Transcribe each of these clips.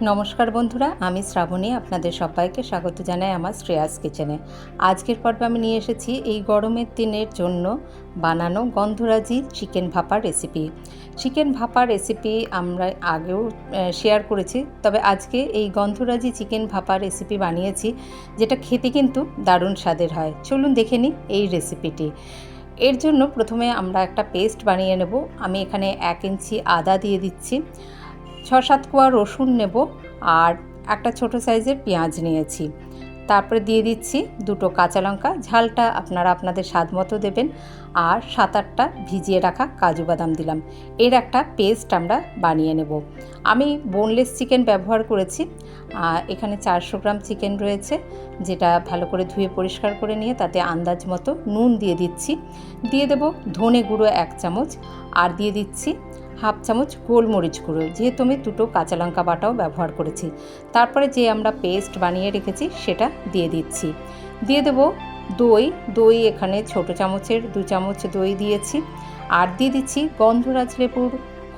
নমস্কার বন্ধুরা, আমি শ্রাবণী আপনাদের সবাইকে স্বাগত জানাই আমার শ্রেয়াস কিচেনে। আজকের পর্বে আমি নিয়ে এসেছি এই গরমের দিনের জন্য বানানো গন্ধরাজি চিকেন ভাপা রেসিপি। চিকেন ভাপা রেসিপি আমরা আগেও শেয়ার করেছি, তবে আজকে এই গন্ধরাজি চিকেন ভাপা রেসিপি বানিয়েছি, যেটা খেতে কিন্তু দারুণ স্বাদের হয়। চলুন দেখে নিই এই রেসিপিটি। এর জন্য প্রথমে আমরা একটা পেস্ট বানিয়ে নেব। আমি এখানে 1 ইঞ্চি আদা দিয়ে দিচ্ছি, 6-7 কোয়া রসুন নেব, আর একটা ছোট সাইজের পেঁয়াজ নিয়েছি। তারপরে দিয়ে দিচ্ছি 2টো কাঁচা লঙ্কা, ঝালটা আপনারা আপনাদের স্বাদ মতো দেবেন, আর 7-8টা ভিজিয়ে রাখা কাজু বাদাম দিলাম। এর একটা পেস্ট আমরা বানিয়ে নেব। আমি বোনলেস চিকেন ব্যবহার করেছি। এখানে 400 গ্রাম চিকেন রয়েছে, যেটা ভালো করে ধুয়ে পরিষ্কার করে নিয়ে তাতে আন্দাজ মতো নুন দিয়ে দিচ্ছি। দিয়ে দেব ধনে গুঁড়ো 1 চামচ, আর দিয়ে দিচ্ছি 1/2 চামচ গোলমরিচ গুঁড়ো, যেহেতু আমি 2টো কাঁচা লঙ্কা বাটাও ব্যবহার করেছি। তারপরে যে আমরা পেস্ট বানিয়ে রেখেছি সেটা দিয়ে দিচ্ছি। দিয়ে দেব দই এখানে ছোটো চামচের 2 চামচ দই দিয়েছি। আর দিয়ে দিচ্ছি গন্ধরাজ লেবুর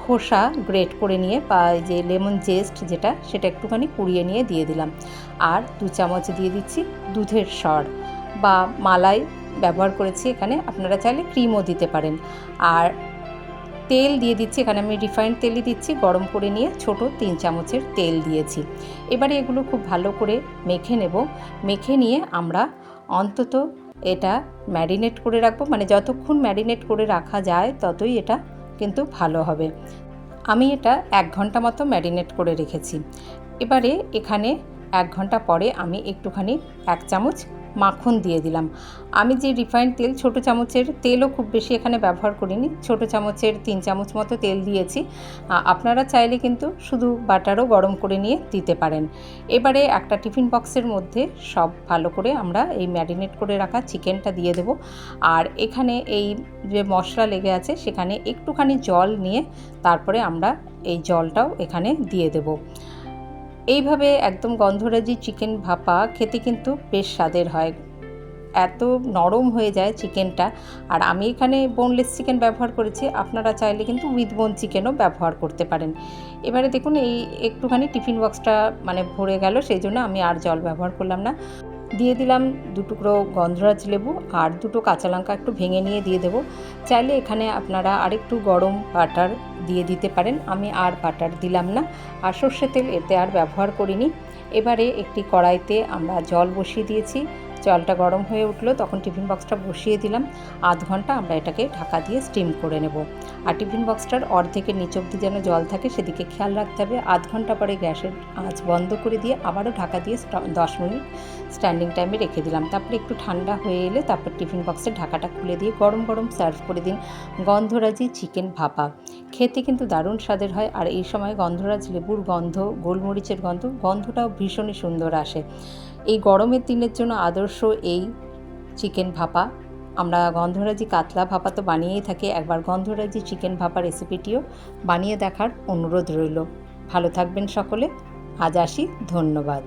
খোসা গ্রেট করে নিয়ে, বা যে লেমন জেস্ট যেটা, সেটা একটুখানি পুড়িয়ে নিয়ে দিয়ে দিলাম। আর 2 চামচ দিয়ে দিচ্ছি দুধের সর বা মালাই ব্যবহার করেছি এখানে, আপনারা চাইলে ক্রিমও দিতে পারেন। আর তেল দিয়ে দিচ্ছি, এখানে আমি রিফাইন্ড তেলই দিচ্ছি, গরম করে নিয়ে ছোট 3 চামচের তেল দিয়েছি। এবারে এগুলো খুব ভালো করে মেখে নেব। মেখে নিয়ে আমরা অন্তত এটা ম্যারিনেট করে রাখবো, মানে যতক্ষণ ম্যারিনেট করে রাখা যায় ততই এটা কিন্তু ভালো হবে। আমি এটা 1 ঘন্টা মতো ম্যারিনেট করে রেখেছি। এবারে এখানে 1 ঘন্টা পরে আমি একটুখানি 1 চামচ মাখন দিয়ে দিলাম। আমি যে রিফাইন্ড তেল, ছোটো চামচের তেলও খুব বেশি এখানে ব্যবহার করিনি, ছোটো চামচের 3 চামচ মতো তেল দিয়েছি। আপনারা চাইলে কিন্তু শুধু বাটারও গরম করে নিয়ে দিতে পারেন। এবারে একটা টিফিন বক্সের মধ্যে সব ভালো করে আমরা এই ম্যারিনেট করে রাখা চিকেনটা দিয়ে দেব। আর এখানে এই যে মশলা লেগে আছে সেখানে একটুখানি জল নিয়ে তারপরে আমরা এই জলটাও এখানে দিয়ে দেব। এইভাবে একদম গন্ধরাজি চিকেন ভাপা খেতে কিন্তু বেশ স্বাদের হয়, এত নরম হয়ে যায় চিকেনটা। আর আমি এখানে বোনলেস চিকেন ব্যবহার করেছি, আপনারা চাইলে কিন্তু উইথ বোন চিকেনও ব্যবহার করতে পারেন। এবারে দেখুন এই একটুখানি টিফিন বক্সটা মানে ভরে গেল, সেই জন্য আমি আর জল ব্যবহার করলাম না। দিয়ে দিলাম 2 টুকরো গন্ধরাজ লেবু, আর 2টো কাঁচা লঙ্কা একটু ভেঙে নিয়ে দিয়ে দেবো। চাইলে এখানে আপনারা আরেকটু গরম বাটার দিয়ে দিতে পারেন, আমি আর বাটার দিলাম না। আর সর্ষের তেল এতে আর ব্যবহার করিনি। এবারে একটি কড়াইতে আমরা জল বসিয়ে দিয়েছি, জলটা গরম হয়ে উঠলো, তখন টিফিন বক্সটা বসিয়ে দিলাম। আধ ঘন্টা আমরা এটাকে ঢাকা দিয়ে স্টিম করে নেব। আর টিফিন বক্সটার অর্ধেকের নিচ অবধি যেন জল থাকে সেদিকে খেয়াল রাখতে হবে। আধ ঘন্টা পরে গ্যাসের আঁচ বন্ধ করে দিয়ে আবারও ঢাকা দিয়ে 10 মিনিট স্ট্যান্ডিং টাইমে রেখে দিলাম। তারপরে একটু ঠান্ডা হয়ে এলে তারপর টিফিন বক্সের ঢাকাটা খুলে দিয়ে গরম গরম সার্ভ করে দিন গন্ধরাজি চিকেন ভাপা। খেতে কিন্তু দারুণ স্বাদের হয়। আর এই সময় গন্ধরাজ লেবুর গন্ধ, গোলমরিচের গন্ধটাও ভীষণই সুন্দর আসে। এই গরমের দিনের জন্য আদর্শ এই চিকেন ভাপা। আমরা গন্ধরাজি কাতলা ভাপা তো বানিয়েই থাকি, একবার গন্ধরাজি চিকেন ভাপা রেসিপিটিও বানিয়ে দেখার অনুরোধ রইল। ভালো থাকবেন সকলে। আজ আসি, ধন্যবাদ।